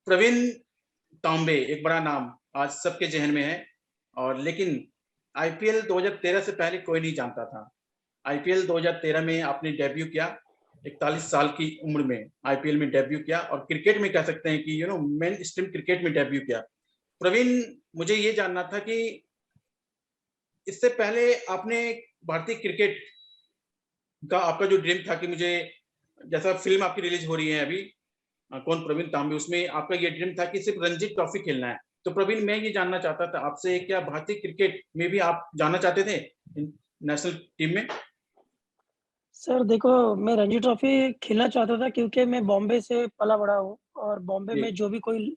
प्रवीण तांबे एक बड़ा नाम आज सबके जहन में है। और लेकिन आईपीएल 2013 से पहले कोई नहीं जानता था। आईपीएल 2013 में आपने डेब्यू किया, 41 साल की उम्र में आईपीएल में डेब्यू किया और क्रिकेट में कह सकते हैं कि मेन स्ट्रीम क्रिकेट में डेब्यू किया। प्रवीण, मुझे ये जानना था कि इससे पहले आपने भारतीय क्रिकेट का आपका जो ड्रीम था कि मुझे, जैसा फिल्म आपकी रिलीज हो रही है अभी, कौन प्रवीण तांबे, उसमें आपका ये ड्रीम था कि सिर्फ रणजी ट्रॉफी खेलना है। तो प्रवीण, मैं ये जानना चाहता था आपसे, क्या भारतीय क्रिकेट में भी आप जाना चाहते थे नेशनल टीम में? सर देखो, मैं रणजी ट्रॉफी खेलना चाहता था क्योंकि मैं बॉम्बे से पला-बड़ा हूँ और बॉम्बे जी। में जो भी कोई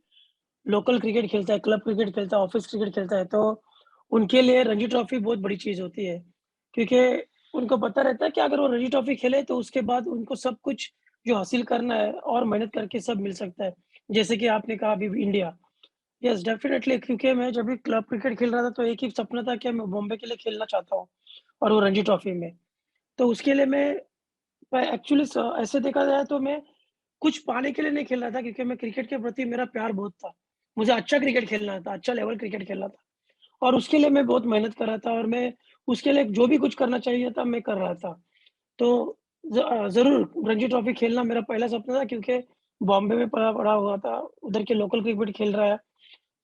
लोकल क्रिकेट खेलता है, क्लब क्रिकेट खेलता है, ऑफिस क्रिकेट खेलता है, तो उनके लिए रणजी ट्रॉफी बहुत बड़ी चीज़ होती है। क्योंकि उनको पता रहता है कि अगर वो रणजी ट्रॉफी खेले तो उसके बाद उनको सब कुछ जो हासिल करना है और मेहनत करके सब मिल सकता है। जैसे कि आपने कहा अभी इंडिया, यस डेफिनिटली, क्योंकि मैं जब भी क्लब क्रिकेट खेल रहा था तो एक ही सपना था कि मैं बॉम्बे के लिए खेलना चाहता हूँ और वो रणजी ट्रॉफी में। तो उसके लिए मैं एक्चुअली ऐसे देखा जाए तो मैं कुछ पाने के लिए नहीं खेल रहा था क्योंकि मैं क्रिकेट के प्रति मेरा प्यार बहुत था। मुझे अच्छा क्रिकेट खेलना था, अच्छा लेवल क्रिकेट खेलना था और उसके लिए मैं बहुत मेहनत कर रहा था और मैं उसके लिए जो भी कुछ करना चाहिए था, मैं कर रहा था। तो ज़रूर रणजी ट्रॉफी खेलना मेरा पहला सपना था क्योंकि बॉम्बे में पला बड़ा हुआ था, उधर के लोकल क्रिकेट खेल रहा है।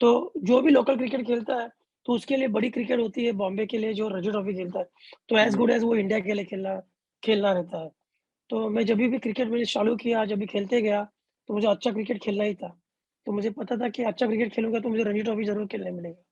तो जो भी लोकल क्रिकेट खेलता है, तो उसके लिए बड़ी क्रिकेट होती है बॉम्बे के लिए जो रणजी ट्रॉफी खेलता है। तो एज़ जी। गुड एज़ वो इंडिया के लिए खेलना खेलना रहता है। तो मैं जभी भी क्रिकेट मैंने चालू किया, जब भी खेलते गया, तो मुझे अच्छा क्रिकेट खेलना ही था। तो मुझे पता था कि अच्छा क्रिकेट खेलूँगा तो मुझे रणजी ट्रॉफी ज़रूर खेलने मिलेगा।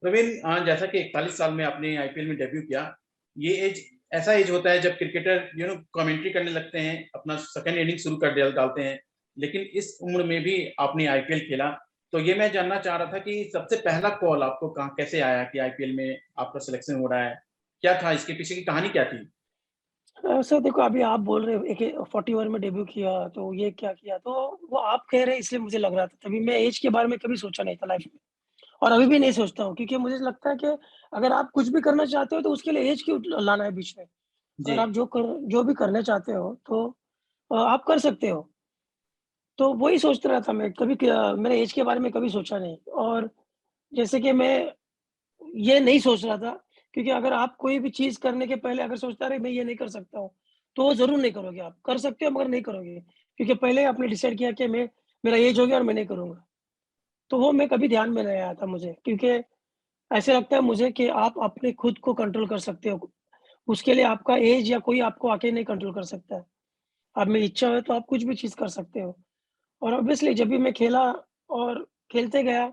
प्रवीण, जैसा कि 41 साल में आपने आईपीएल में डेब्यू किया, ये एज ऐसा एज होता है जब क्रिकेटर कमेंट्री करने लगते हैं, अपना सेकंड इनिंग शुरू कर डालते हैं। लेकिन इस उम्र में भी आपने आईपीएल खेला। तो ये मैं जानना चाह रहा था कि सबसे पहला कॉल आपको कहाँ कैसे आया कि आईपीएल में आपका सिलेक्शन हो रहा है? क्या था इसके पीछे की कहानी क्या थी? सर देखो, अभी आप बोल रहे हो एक 41 में डेब्यू किया, तो ये क्या किया? तो वो आप कह रहे हैं इसलिए मुझे लग रहा था, तभी मैं ऐज के बारे में कभी सोचा नहीं था लाइफ़ में और अभी भी नहीं सोचता हूँ क्योंकि मुझे लगता है कि अगर आप कुछ भी करना चाहते हो तो उसके लिए ऐज क्यों लाना है बीच में? जी। अगर आप जो भी करना चाहते हो तो आप कर सकते हो। तो वही सोच रहा था मैं, कभी मैंने ऐज के बारे में कभी सोचा नहीं और जैसे कि मैं ये नहीं सोच रहा था क्योंकि अगर आप कोई भी चीज़ करने के पहले अगर सोचता रहे मैं ये नहीं कर सकता हूँ, तो वो ज़रूर नहीं करोगे आप। कर सकते हो मगर नहीं करोगे क्योंकि पहले आपने डिसाइड किया कि मैं मेरा ऐज हो गया और मैं नहीं करूँगा। तो वो मैं कभी ध्यान में नहीं आया था मुझे क्योंकि ऐसे लगता है मुझे कि आप अपने खुद को कंट्रोल कर सकते हो। उसके लिए आपका ऐज या कोई आपको आके नहीं कंट्रोल कर सकता है। आप में इच्छा है तो आप कुछ भी चीज़ कर सकते हो और ऑब्वियसली जब भी मैं खेला और खेलते गया,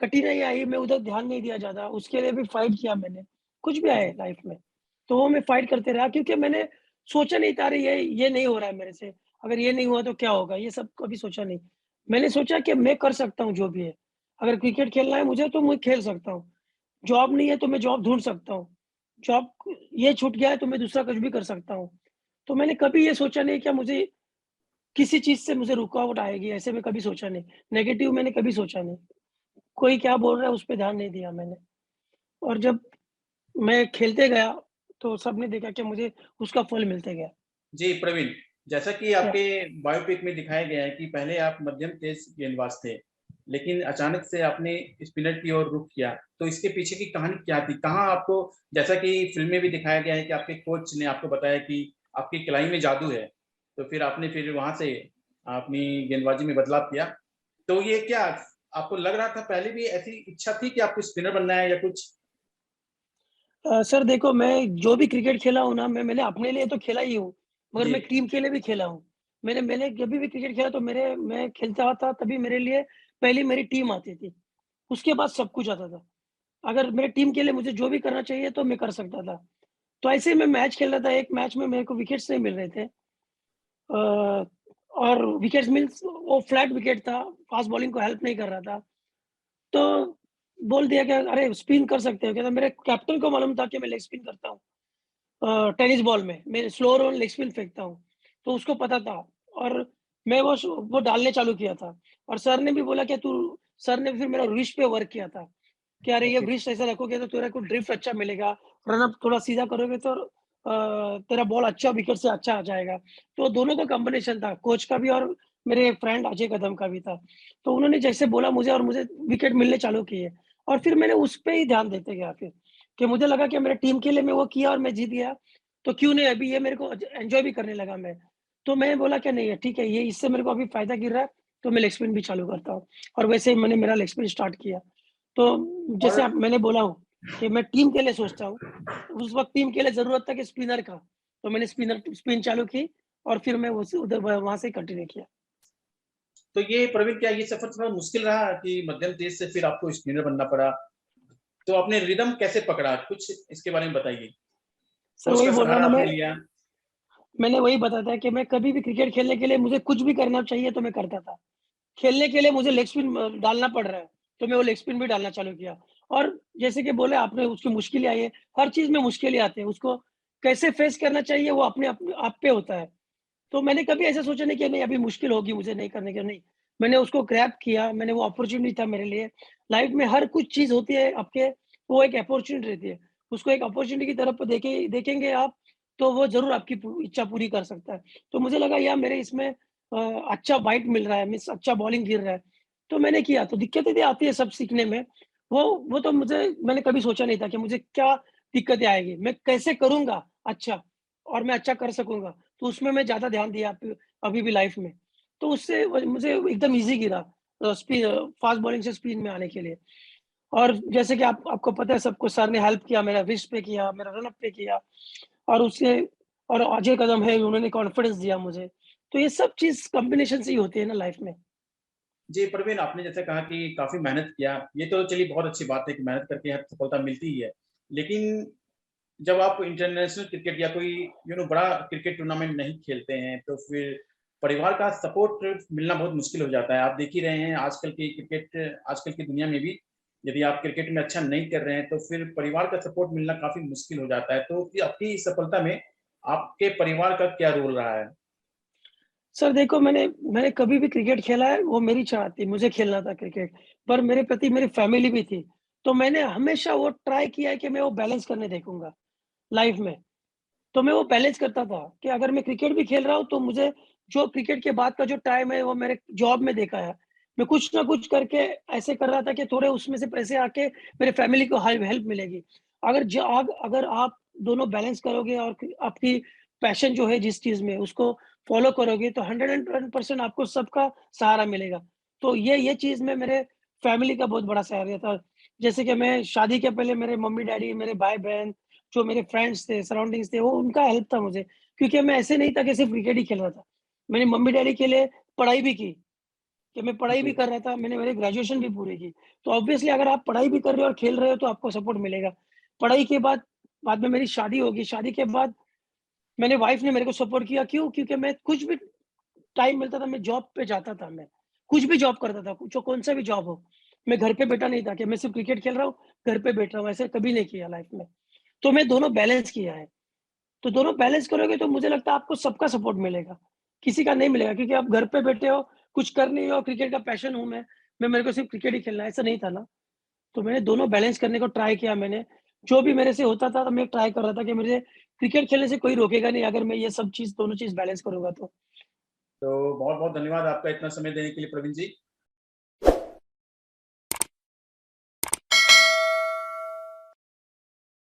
कठिनाई आई, मैं उधर ध्यान नहीं दिया ज़्यादा, उसके लिए भी फाइट किया मैंने, कुछ भी आए लाइफ में, तो वो मैं फाइट करते रहा क्योंकि मैंने सोचा नहीं था अरे ये नहीं हो रहा है मेरे से, अगर ये नहीं हुआ तो क्या होगा? ये सब कभी सोचा नहीं। मैंने सोचा कि मैं कर सकता हूँ जो भी है, अगर क्रिकेट खेलना है मुझे तो मैं खेल सकता हूँ, जॉब नहीं है तो मैं जॉब ढूँढ सकता हूँ, जॉब ये छूट गया है तो मैं दूसरा कुछ भी कर सकता हूँ। तो मैंने कभी ये सोचा नहीं कि मुझे किसी चीज़ से मुझे रुकावट आएगी, ऐसे में कभी सोचा नहीं, नेगेटिव मैंने कभी सोचा नहीं। कोई क्या बोल रहा है उस पे ध्यान नहीं दिया मैंने और जब मैं खेलते गया, तो सबने देखा कि मुझे उसका फल मिलते गया। जी प्रवीण, जैसा कि या आपके बायोपिक में दिखाया गया है कि पहले आप मध्यम तेज गेंदबाज थे, लेकिन अचानक से आपने स्पिनर की ओर रुख किया। तो इसके पीछे की कहानी क्या थी? कहाँ आपको, जैसा कि फ़िल्म में भी दिखाया गया है कि आपके कोच ने आपको बताया कि आपकी कलाई में जादू है, तो फिर आपने वहाँ से अपनी गेंदबाजी में बदलाव किया। तो ये क्या आपको लग रहा था पहले भी ऐसी इच्छा थी कि आपको स्पिनर बनना है या कुछ? सर देखो, मैं जो भी क्रिकेट खेला हूँ ना, मैंने अपने लिए तो खेला ही हूँ, मगर जी। मैं टीम के लिए भी खेला हूँ। मैंने जब भी क्रिकेट खेला तो मैं खेलता था तभी मेरे लिए पहले मेरी टीम आती थी, उसके बाद सब कुछ आता था। अगर मेरे टीम के लिए मुझे जो भी करना चाहिए तो मैं कर सकता था। तो ऐसे ही मैं मैच खेल रहा था, एक मैच में मेरे को विकेट्स नहीं मिल रहे थे। और विकेट्स मीन्स वो फ्लैट विकेट था, फास्ट बॉलिंग को हेल्प नहीं कर रहा था। तो बोल दिया कि अरे स्पिन कर सकते हो, कहता मेरे कैप्टन को मालूम था कि मैं लेग स्पिन करता हूँ। टेनिस बॉल में मैं स्लो रोल लेग स्पिन फेंकता हूँ, तो उसको पता था और मैं वो डालने चालू किया था और सर ने फिर मेरा रिस्ट पे वर्क किया था कि अरे ये ओके। रिस्ट ऐसा रखोगे तो तेरा को ड्रिफ्ट अच्छा मिलेगा, रन अप थोड़ा सीधा करोगे तो तेरा बॉल अच्छा विकेट से अच्छा आ जाएगा। तो दोनों का कॉम्बिनेशन था, कोच का भी और मेरे फ्रेंड अजय कदम का भी था। तो उन्होंने जैसे बोला मुझे और मुझे विकेट मिलने चालू किए और फिर मैंने उस पे ही ध्यान देते गया फिर, कि मुझे लगा कि मेरे टीम के लिए मैं वो किया और मैं जीत गया, तो क्यों नहीं अभी ये मेरे को एन्जॉय भी करने लगा मैं। तो मैं बोला कि नहीं ठीक है, ये इससे मेरे को अभी फ़ायदा गिर रहा है, तो मैं लेग स्पिन भी चालू करता हूँ और वैसे ही मैंने मेरा लेग स्पिन स्टार्ट किया। तो और जैसे आप मैंने बोला हूँ कि मैं टीम के लिए सोचता हूँ, उस वक़्त टीम के लिए ज़रूरत था कि स्पिनर का, तो मैंने स्पिन चालू की और फिर मैं उस उधर वहाँ से कंटिन्यू किया। तो ये प्रवीण, क्या ये सफर थोड़ा मुश्किल रहा कि मध्यम तेज से फिर आपको स्पिनर बनना पड़ा? तो आपने रिदम कैसे पकड़ा? कुछ इसके बारे में बताइए। सर कोच वही का बोल रहा हूँ सहारा ना आपने मैं, लिया? मैंने वही बताया था कि मैं कभी भी क्रिकेट खेलने के लिए मुझे कुछ भी करना चाहिए तो मैं करता था। खेलने के लिए मुझे लेग स्पिन डालना पड़ रहा है, तो मैं वो लेग स्पिन भी डालना चालू किया। और जैसे कि बोले आपने उसकी मुश्किलें आई है, हर चीज़ में मुश्किलें आती हैं, उसको कैसे फेस करना चाहिए वो अपने आप पे होता है। तो मैंने कभी ऐसा सोचा नहीं कि नहीं अभी मुश्किल होगी मुझे नहीं करने की, नहीं। मैंने उसको ग्रैब किया, मैंने वो अपॉर्च्युनिटी था मेरे लिए। लाइफ में हर कुछ चीज़ होती है आपके, वो एक अपॉर्च्युनिटी रहती है। उसको एक अपॉर्च्युनिटी की तरफ देखेंगे आप, तो वो ज़रूर आपकी इच्छा पूरी कर सकता है। तो मुझे लगा यार मेरे इसमें अच्छा बाइट मिल रहा है, मीन्स अच्छा बॉलिंग गिर रहा है, तो मैंने किया। तो दिक्कतें भी आती है सब सीखने में, वो तो मैंने कभी सोचा नहीं था कि मुझे क्या दिक्कतें आएगी, मैं कैसे करूँगा अच्छा और मैं अच्छा कर सकूँगा। तो उसमें मैं ज़्यादा ध्यान दिया अभी भी लाइफ में। तो उससे मुझे एकदम ईज़ी गिरा फ़ास्ट बॉलिंग से स्पिन में आने के लिए। और जैसे कि आपको पता है सबको सर ने हेल्प किया, मेरा रिस्ट पे किया, मेरा रन अप पे किया और उससे और अजय कदम है उन्होंने कॉन्फिडेंस दिया मुझे। तो ये सब चीज़ कॉम्बिनेशन से ही होती है ना लाइफ में। जी, प्रवीण, आपने जैसे कहा कि काफ़ी मेहनत किया, ये तो चलिए बहुत अच्छी बात है कि मेहनत करके हर सफलता मिलती ही है। लेकिन जब आप इंटरनेशनल क्रिकेट या कोई बड़ा क्रिकेट टूर्नामेंट नहीं खेलते हैं, तो फिर परिवार का सपोर्ट मिलना बहुत मुश्किल हो जाता है। आप देख ही रहे हैं आजकल की दुनिया में भी, यदि आप क्रिकेट में अच्छा नहीं कर रहे हैं, तो फिर परिवार का सपोर्ट मिलना काफ़ी मुश्किल हो जाता है। तो ये आपकी इस सफलता में आपके परिवार का क्या रोल रहा है? सर देखो मैंने मैंने कभी भी क्रिकेट खेला है, वो मेरी चाह थी, मुझे खेलना था क्रिकेट, पर मेरे प्रति मेरी फैमिली भी थी। तो मैंने हमेशा वो ट्राई किया है कि मैं वो बैलेंस करने देखूँगा लाइफ में। तो मैं वो बैलेंस करता था कि अगर मैं क्रिकेट भी खेल रहा हूँ, तो मुझे जो क्रिकेट के बाद का जो टाइम है, वो मेरे जॉब में देखा है। मैं कुछ ना कुछ करके ऐसे कर रहा था कि थोड़े उसमें से पैसे आके मेरे फैमिली को हेल्प हेल्प मिलेगी। अगर आप दोनों बैलेंस करोगे और आपकी पैशन जो है जिस चीज़ में, उसको फ़ॉलो करोगे, तो 110% आपको सबका सहारा मिलेगा। तो ये चीज़ में मेरे फैमिली का बहुत बड़ा सहारा था। जैसे कि मैं शादी के पहले मेरे मम्मी-डैडी, मेरे भाई-बहन जो मेरे फ्रेंड्स थे, सराउंडिंग्स थे, वो उनका हेल्प था मुझे, क्योंकि मैं ऐसे नहीं था कि सिर्फ़ क्रिकेट ही खेल रहा था। मैंने मम्मी-डैडी के लिए पढ़ाई भी की, कि मैं पढ़ाई भी जी। कर रहा था, मैंने मेरी ग्रेजुएशन भी पूरी की। तो ऑब्वियसली अगर आप पढ़ाई भी कर रहे हो और खेल रहे हो, तो आपको सपोर्ट मिलेगा। पढ़ाई के बाद में मेरी शादी होगी, शादी के बाद मेरे वाइफ़ ने मेरे को सपोर्ट किया, क्यों? क्योंकि मैं कुछ भी टाइम मिलता था, मैं जॉब पे जाता था मैं। कुछ भी जॉब करता था, जो कौन-सा भी जॉब हो। मैं घर पे बैठा नहीं था कि मैं सिर्फ़ क्रिकेट खेल रहा हूँ, घर पे बैठ रहा हूँ, ऐसे कभी नहीं किया लाइफ़ में। तो मैं दोनों बैलेंस किया है। तो दोनों बैलेंस करोगे तो मुझे लगता है आपको सबका सपोर्ट मिलेगा। किसी का नहीं मिलेगा क्योंकि आप घर पे बैठे हो, कुछ कर नहीं हो, क्रिकेट का पैशन हूँ मैं मेरे को सिर्फ़ क्रिकेट ही खेलना है, ऐसा नहीं था ना। तो मैंने दोनों बैलेंस करने को ट्राई किया मैंने। जो भी मेरे से होता था, तो मैं ट्राई कर रहा था कि मुझे क्रिकेट खेलने से कोई रोकेगा नहीं अगर मैं ये सब चीज़ दोनों चीज़ बैलेंस करूँगा तो। तो बहुत-बहुत धन्यवाद आपका इतना समय देने के लिए प्रवीण जी।